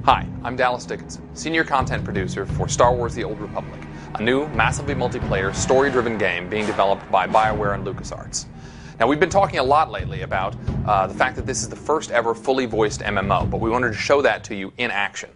Hi, I'm Dallas Dickinson, Senior Content Producer for Star Wars The Old Republic, a new, massively multiplayer, story-driven game being developed by BioWare and LucasArts. Now, we've been talking a lot lately about the fact that this is the first ever fully voiced MMO, but we wanted to show that to you in action.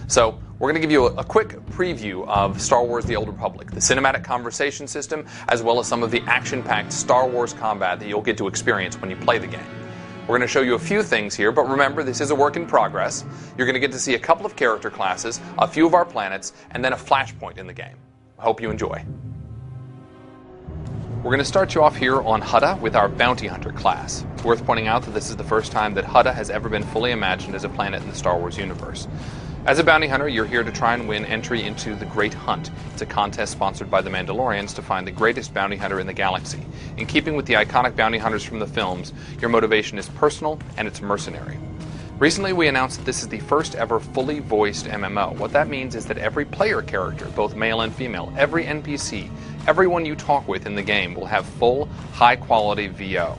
So, we're going to give you a quick preview of Star Wars The Old Republic, the cinematic conversation system, as well as some of the action-packed Star Wars combat that you'll get to experience when you play the game. We're going to show you a few things here, but remember, this is a work in progress. You're going to get to see a couple of character classes, a few of our planets, and then a flashpoint in the game. I hope you enjoy. We're going to start you off here on Hutta with our Bounty Hunter class. It's worth pointing out that this is the first time that Hutta has ever been fully imagined as a planet in the Star Wars universe. As a bounty hunter, you're here to try and win entry into the Great Hunt. It's a contest sponsored by the Mandalorians to find the greatest bounty hunter in the galaxy. In keeping with the iconic bounty hunters from the films, your motivation is personal and it's mercenary. Recently, we announced that this is the first ever fully voiced MMO. What that means is that every player character, both male and female, every NPC, everyone you talk with in the game will have full, high-quality VO.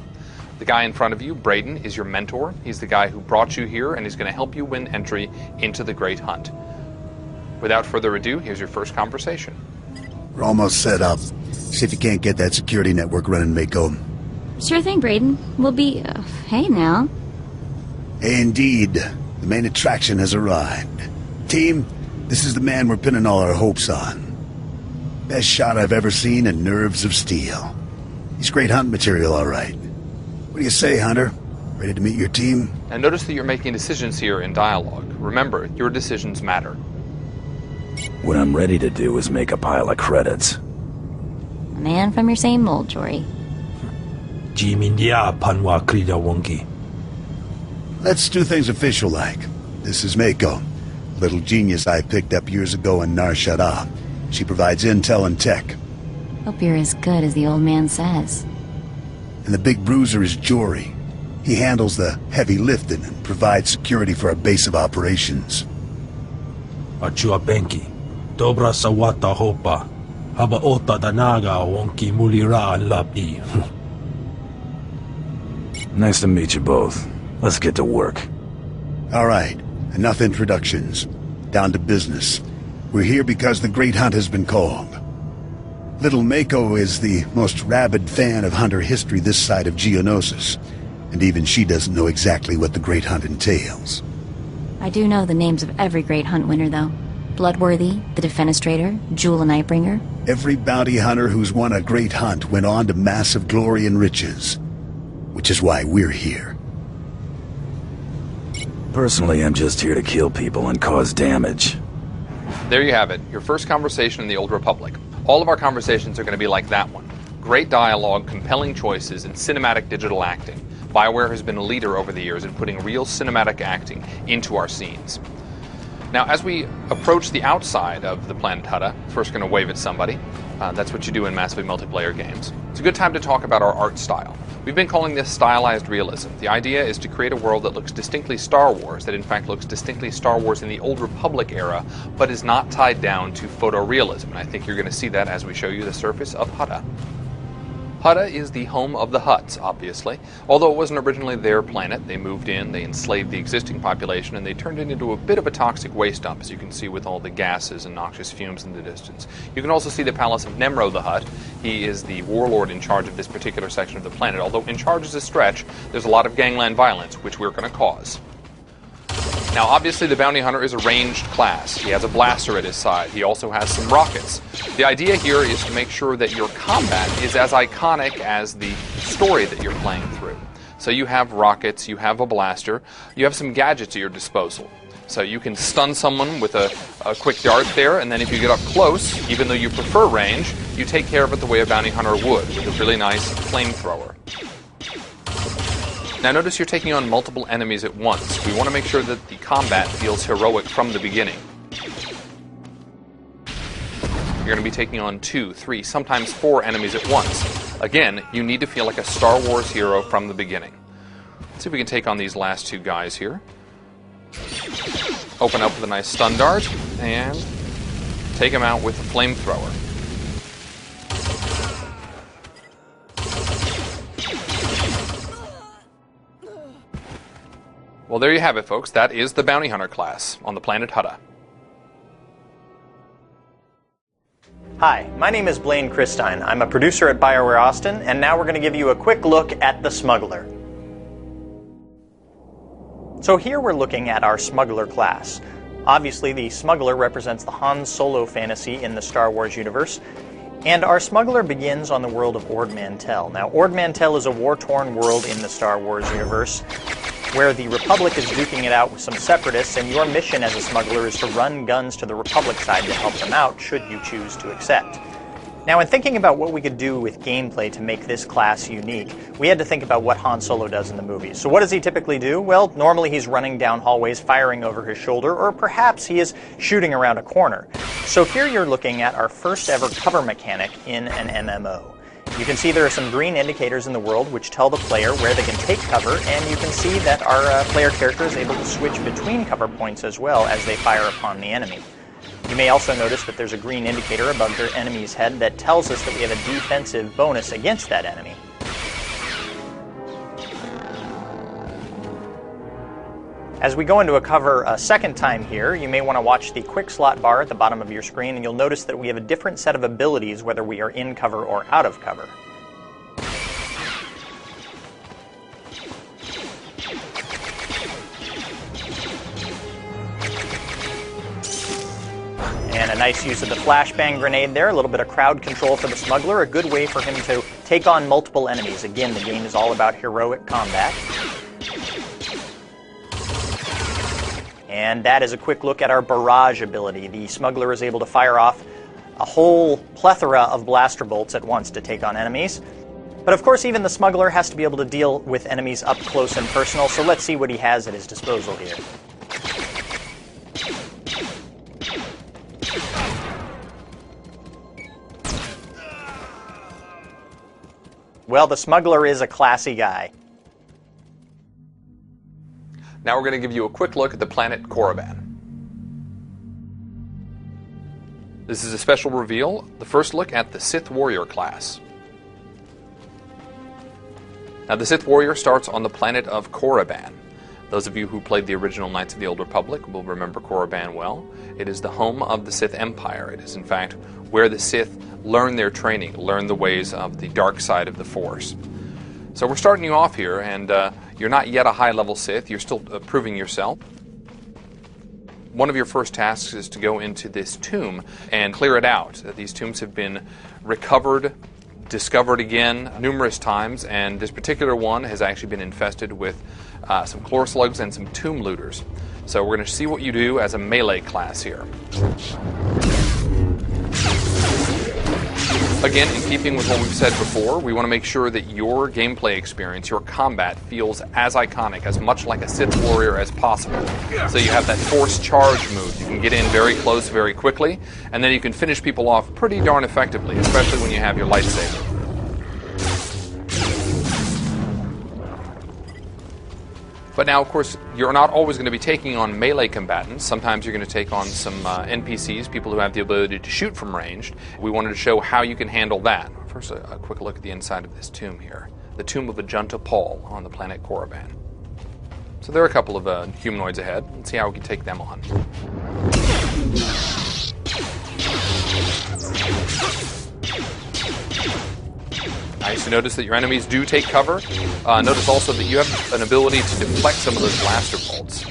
The guy in front of you, Braden, is your mentor. He's the guy who brought you here, and he's going to help you win entry into the Great Hunt. Without further ado, here's your first conversation. We're almost set up. See if you can't get that security network running, Mako. Sure thing, Braden. We'll be... hey now. Hey, indeed. The main attraction has arrived. Team, this is the man we're pinning all our hopes on. Best shot I've ever seen and nerves of steel. He's great hunt material, all right. What do you say, Hunter? Ready to meet your team? And notice that you're making decisions here in dialogue. Remember, your decisions matter. What I'm ready to do is make a pile of credits. A man from your same mold, Jory. Let's do things official-like. This is Mako, little genius I picked up years ago in Nar Shaddaa. She provides intel and tech. Hope you're as good as the old man says. And the big bruiser is Jory. He handles the heavy lifting and provides security for our base of operations. Achua Benki, Dobra Sawata Hopa, Haba Ota Danaga Wonki Mulira Lapi. Nice to meet you both. Let's get to work. All right, enough introductions. Down to business. We're here because the Great Hunt has been called. Little Mako is the most rabid fan of hunter history this side of Geonosis, and even she doesn't know exactly what the Great Hunt entails. I do know the names of every Great Hunt winner, though. Bloodworthy, the Defenestrator, Jewel and Nightbringer. Every bounty hunter who's won a Great Hunt went on to massive glory and riches, which is why we're here. Personally, I'm just here to kill people and cause damage. There you have it, your first conversation in the Old Republic. All of our conversations are going to be like that one. Great dialogue, compelling choices, and cinematic digital acting. BioWare has been a leader over the years in putting real cinematic acting into our scenes. Now, as we approach the outside of the planet Hutta, first going to wave at somebody. That's what you do in massively multiplayer games. It's a good time to talk about our art style. We've been calling this stylized realism. The idea is to create a world that looks distinctly Star Wars, that in fact looks distinctly Star Wars in the Old Republic era, but is not tied down to photorealism. And I think you're going to see that as we show you the surface of Hutta. Hutta is the home of the Hutts, obviously. Although it wasn't originally their planet, they moved in, they enslaved the existing population, and they turned it into a bit of a toxic waste dump, as you can see with all the gases and noxious fumes in the distance. You can also see the palace of Nemro the Hutt. He is the warlord in charge of this particular section of the planet. Although in charge is a stretch, there's a lot of gangland violence, which we're going to cause. Now, obviously, the bounty hunter is a ranged class. He has a blaster at his side. He also has some rockets. The idea here is to make sure that your combat is as iconic as the story that you're playing through. So you have rockets, you have a blaster, you have some gadgets at your disposal. So you can stun someone with a quick dart there, and then if you get up close, even though you prefer range, you take care of it the way a bounty hunter would, with a really nice flamethrower. Now notice you're taking on multiple enemies at once. We want to make sure that the combat feels heroic from the beginning. You're going to be taking on 2, 3, sometimes 4 enemies at once. Again, you need to feel like a Star Wars hero from the beginning. Let's see if we can take on these last 2 guys here. Open up with a nice stun dart, and take him out with a flamethrower. Well, there you have it, folks. That is the Bounty Hunter class on the planet Hutta. Hi, my name is Blaine Christine. I'm a producer at BioWare Austin, and now we're going to give you a quick look at the Smuggler. So here we're looking at our Smuggler class. Obviously, the Smuggler represents the Han Solo fantasy in the Star Wars universe, and our Smuggler begins on the world of Ord Mantell. Now, Ord Mantell is a war-torn world in the Star Wars universe, where the Republic is duking it out with some separatists, and your mission as a smuggler is to run guns to the Republic side to help them out, should you choose to accept. Now, in thinking about what we could do with gameplay to make this class unique, we had to think about what Han Solo does in the movies. So what does he typically do? Well, normally he's running down hallways, firing over his shoulder, or perhaps he is shooting around a corner. So here you're looking at our first ever cover mechanic in an MMO. You can see there are some green indicators in the world which tell the player where they can take cover, and you can see that our player character is able to switch between cover points as well as they fire upon the enemy. You may also notice that there's a green indicator above their enemy's head that tells us that we have a defensive bonus against that enemy. As we go into a cover a second time here, you may want to watch the quick slot bar at the bottom of your screen, and you'll notice that we have a different set of abilities whether we are in cover or out of cover. And a nice use of the flashbang grenade there, a little bit of crowd control for the Smuggler, a good way for him to take on multiple enemies. Again, the game is all about heroic combat. And that is a quick look at our barrage ability. The Smuggler is able to fire off a whole plethora of blaster bolts at once to take on enemies. But of course, even the Smuggler has to be able to deal with enemies up close and personal, so let's see what he has at his disposal here. Well, the Smuggler is a classy guy. Now we're going to give you a quick look at the planet Korriban. This is a special reveal, the first look at the Sith Warrior class. Now the Sith Warrior starts on the planet of Korriban. Those of you who played the original Knights of the Old Republic will remember Korriban well. It is the home of the Sith Empire. It is in fact where the Sith learn their training, learn the ways of the dark side of the Force. So we're starting you off here, and you're not yet a high-level Sith. You're still proving yourself. One of your first tasks is to go into this tomb and clear it out. These tombs have been recovered, discovered again numerous times, and this particular one has actually been infested with some chlor slugs and some tomb looters. So we're going to see what you do as a melee class here. Again, in keeping with what we've said before, we want to make sure that your gameplay experience, your combat, feels as iconic, as much like a Sith Warrior as possible. So you have that force charge move. You can get in very close very quickly, and then you can finish people off pretty darn effectively, especially when you have your lightsaber. But now, of course, you're not always going to be taking on melee combatants. Sometimes you're going to take on some NPCs, people who have the ability to shoot from range. We wanted to show how you can handle that. First, a quick look at the inside of this tomb here. The tomb of Ajunta Paul on the planet Korriban. So there are a couple of humanoids ahead. Let's see how we can take them on. Nice to notice that your enemies do take cover. Notice also that you have an ability to deflect some of those blaster bolts.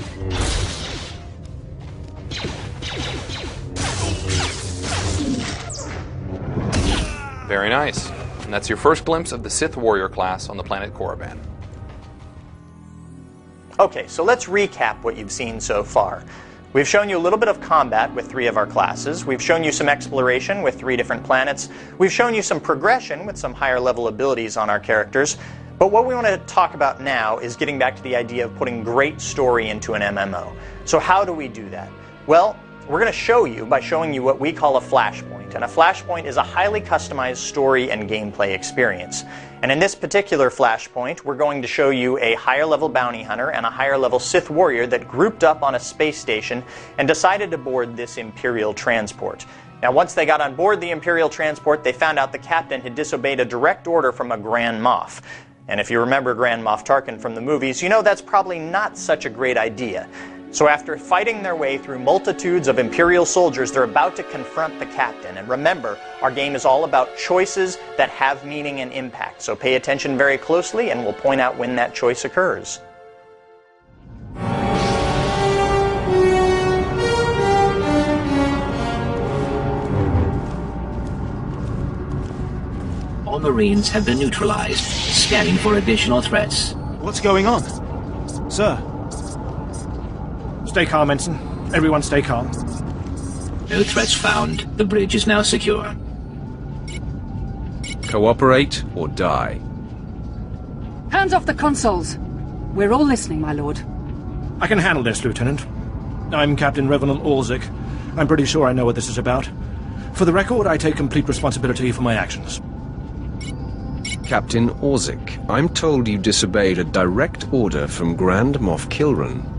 Very nice. And that's your first glimpse of the Sith Warrior class on the planet Korriban. Okay, so let's recap what you've seen so far. We've shown you a little bit of combat with 3 of our classes. We've shown you some exploration with 3 different planets. We've shown you some progression with some higher level abilities on our characters. But what we want to talk about now is getting back to the idea of putting great story into an MMO. So how do we do that? Well, we're going to show you by showing you what we call a flashpoint. And a flashpoint is a highly customized story and gameplay experience. And in this particular flashpoint, we're going to show you a higher level bounty hunter and a higher level Sith Warrior that grouped up on a space station and decided to board this Imperial transport. Now, once they got on board the Imperial transport, they found out the captain had disobeyed a direct order from a Grand Moff. And if you remember Grand Moff Tarkin from the movies, you know that's probably not such a great idea. So after fighting their way through multitudes of Imperial soldiers, they're about to confront the captain. And remember, our game is all about choices that have meaning and impact. So pay attention very closely, and we'll point out when that choice occurs. All Marines have been neutralized, scanning for additional threats. What's going on? Sir? Stay calm, Ensign. Everyone stay calm. No threats found. The bridge is now secure. Cooperate or die. Hands off the consoles. We're all listening, my lord. I can handle this, Lieutenant. I'm Captain Revenant Orzik. I'm pretty sure I know what this is about. For the record, I take complete responsibility for my actions. Captain Orzik, I'm told you disobeyed a direct order from Grand Moff Kilran.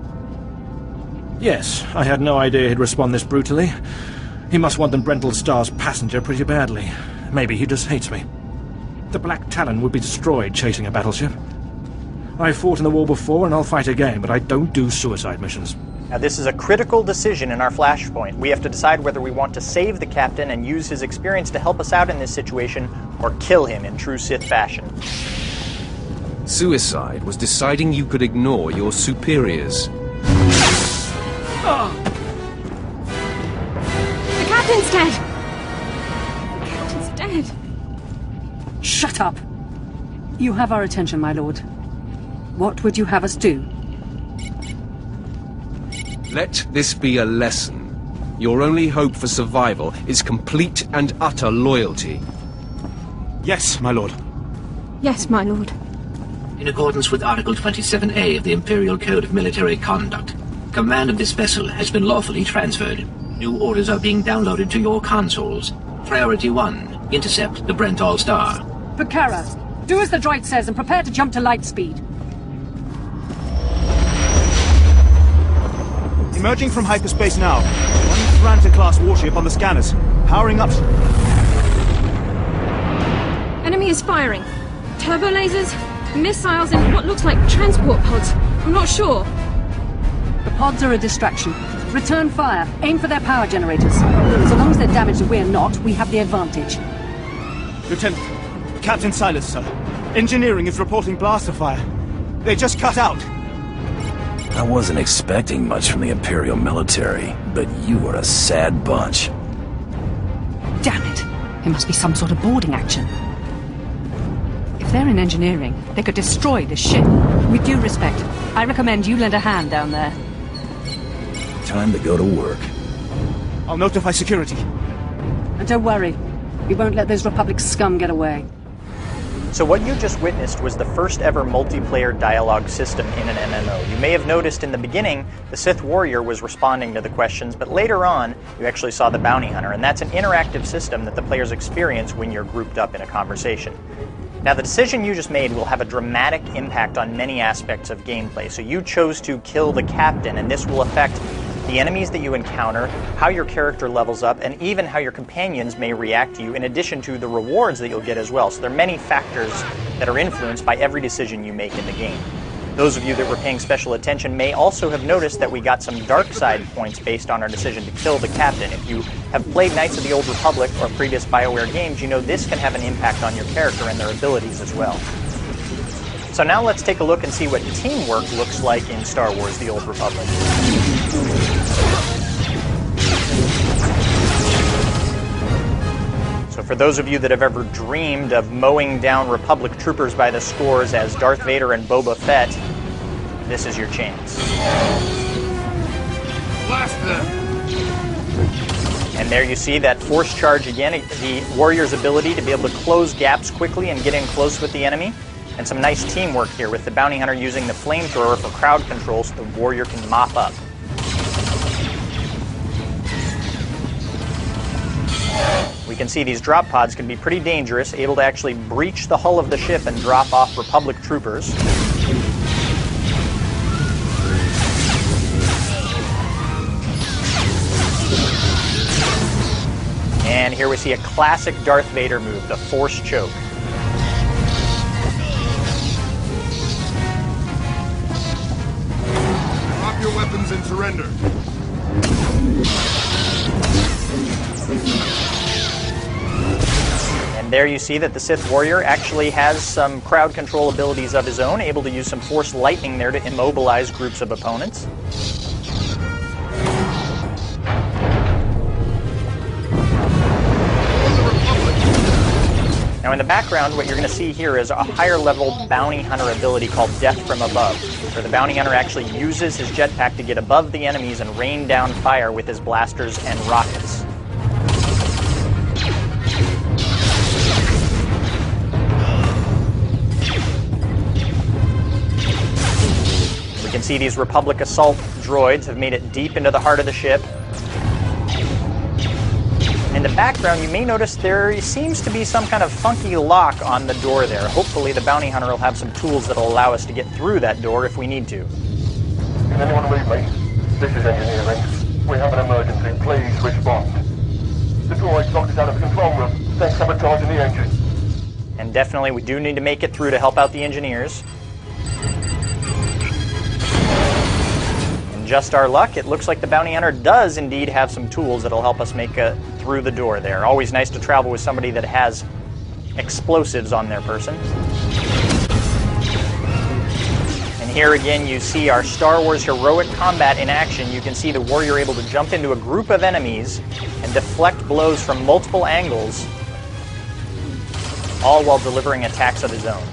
Yes, I had no idea he'd respond this brutally. He must want the Brental Star's passenger pretty badly. Maybe he just hates me. The Black Talon would be destroyed chasing a battleship. I've fought in the war before and I'll fight again, but I don't do suicide missions. Now this is a critical decision in our flashpoint. We have to decide whether we want to save the captain and use his experience to help us out in this situation, or kill him in true Sith fashion. Suicide was deciding you could ignore your superiors. Oh. The captain's dead! The captain's dead. Shut up! You have our attention, my lord. What would you have us do? Let this be a lesson. Your only hope for survival is complete and utter loyalty. Yes, my lord. Yes, my lord. In accordance with Article 27A of the Imperial Code of Military Conduct, command of this vessel has been lawfully transferred. New orders are being downloaded to your consoles. Priority 1, intercept the Brental Star. Bakara, do as the droid says and prepare to jump to light speed. Emerging from hyperspace now. One Thranta-class warship on the scanners. Powering up. Enemy is firing. Turbo lasers, missiles, and what looks like transport pods. I'm not sure. The pods are a distraction. Return fire. Aim for their power generators. So long as they're damaged and we're not, we have the advantage. Lieutenant, Captain Silas, sir. Engineering is reporting blaster fire. They just cut out. I wasn't expecting much from the Imperial military, but you are a sad bunch. Damn it! It must be some sort of boarding action. If they're in engineering, they could destroy the ship. With due respect, I recommend you lend a hand down there. Time to go to work. I'll notify security. And don't worry, we won't let those Republic scum get away. So what you just witnessed was the first ever multiplayer dialogue system in an MMO. You may have noticed in the beginning, the Sith Warrior was responding to the questions, but later on, you actually saw the Bounty Hunter, and that's an interactive system that the players experience when you're grouped up in a conversation. Now, the decision you just made will have a dramatic impact on many aspects of gameplay. So you chose to kill the captain, and this will affect the enemies that you encounter, how your character levels up, and even how your companions may react to you, in addition to the rewards that you'll get as well. So there are many factors that are influenced by every decision you make in the game. Those of you that were paying special attention may also have noticed that we got some dark side points based on our decision to kill the captain. If you have played Knights of the Old Republic or previous BioWare games, you know this can have an impact on your character and their abilities as well. So now let's take a look and see what teamwork looks like in Star Wars The Old Republic. So for those of you that have ever dreamed of mowing down Republic troopers by the scores as Darth Vader and Boba Fett, this is your chance. Blast them! And there you see that force charge again, the warrior's ability to be able to close gaps quickly and get in close with the enemy. And some nice teamwork here with the bounty hunter using the flamethrower for crowd control so the warrior can mop up. We can see these drop pods can be pretty dangerous, able to actually breach the hull of the ship and drop off Republic troopers. And here we see a classic Darth Vader move, the Force Choke. weapons and surrender. And there you see that the Sith Warrior actually has some crowd control abilities of his own, able to use some Force Lightning there to immobilize groups of opponents. Now in the background, what you're going to see here is a higher level bounty hunter ability called Death from Above, where the bounty hunter actually uses his jetpack to get above the enemies and rain down fire with his blasters and rockets. We can see these Republic assault droids have made it deep into the heart of the ship. In the background, you may notice there seems to be some kind of funky lock on the door there. Hopefully the bounty hunter will have some tools that will allow us to get through that door if we need to. Can anyone read me? This is engineering. We have an emergency. Please respond. The droid locked us out of the control room. They're sabotaging the engine. And definitely we do need to make it through to help out the engineers. Just our luck, it looks like the bounty hunter does indeed have some tools that'll help us make it through the door there. Always nice to travel with somebody that has explosives on their person. And here again you see our Star Wars heroic combat in action. You can see the warrior able to jump into a group of enemies and deflect blows from multiple angles, all while delivering attacks of his own.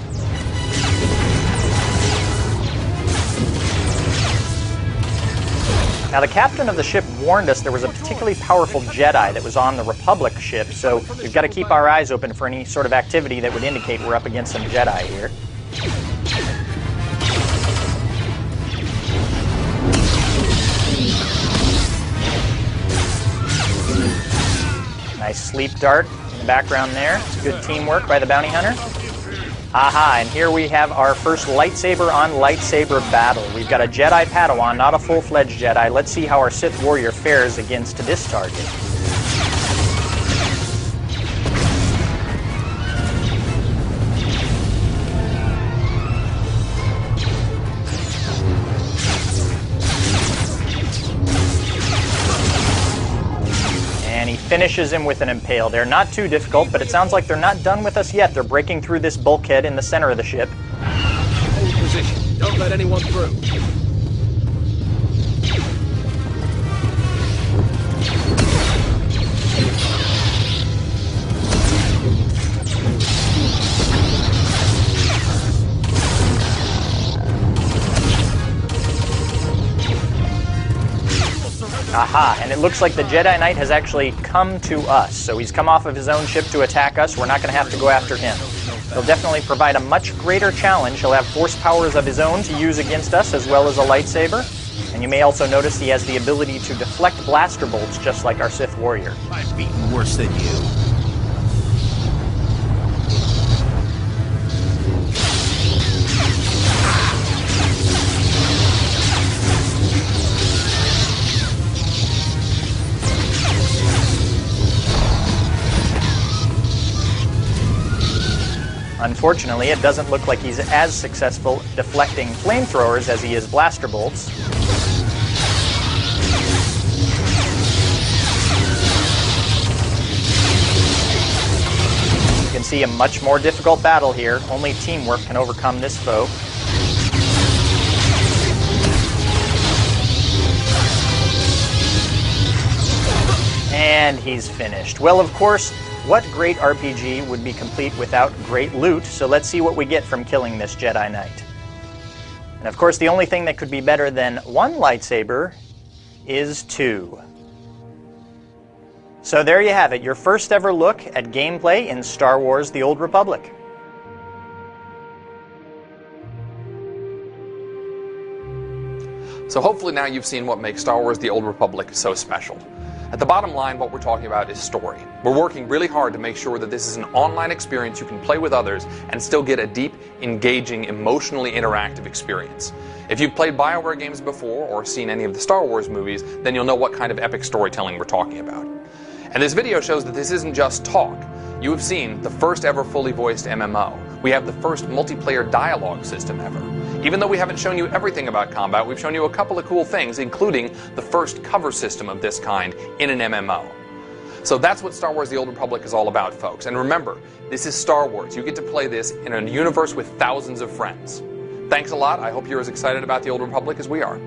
Now, the captain of the ship warned us there was a particularly powerful Jedi that was on the Republic ship, so we've got to keep our eyes open for any sort of activity that would indicate we're up against some Jedi here. Nice sleep dart in the background there. Good teamwork by the bounty hunter. Aha, and here we have our first lightsaber on lightsaber battle. We've got a Jedi Padawan, not a full-fledged Jedi. Let's see how our Sith Warrior fares against this target. Finishes him with an impale. They're not too difficult, but it sounds like they're not done with us yet. They're breaking through this bulkhead in the center of the ship. Hold position. Don't let anyone through. Aha, and it looks like the Jedi Knight has actually come to us. So he's come off of his own ship to attack us. We're not going to have to go after him. He'll definitely provide a much greater challenge. He'll have force powers of his own to use against us, as well as a lightsaber. And you may also notice he has the ability to deflect blaster bolts, just like our Sith Warrior. I've beaten worse than you. Unfortunately, it doesn't look like he's as successful deflecting flamethrowers as he is blaster bolts. You can see a much more difficult battle here. Only teamwork can overcome this foe. And he's finished. Well, of course, what great RPG would be complete without great loot? So let's see what we get from killing this Jedi Knight. And of course, the only thing that could be better than one lightsaber is two. So there you have it, your first ever look at gameplay in Star Wars: The Old Republic. So hopefully now you've seen what makes Star Wars: The Old Republic so special. At the bottom line, what we're talking about is story. We're working really hard to make sure that this is an online experience you can play with others and still get a deep, engaging, emotionally interactive experience. If you've played BioWare games before or seen any of the Star Wars movies, then you'll know what kind of epic storytelling we're talking about. And this video shows that this isn't just talk. You have seen the first ever fully voiced MMO. We have the first multiplayer dialogue system ever. Even though we haven't shown you everything about combat, we've shown you a couple of cool things, including the first cover system of this kind in an MMO. So that's what Star Wars The Old Republic is all about, folks. And remember, this is Star Wars. You get to play this in a universe with thousands of friends. Thanks a lot. I hope you're as excited about The Old Republic as we are.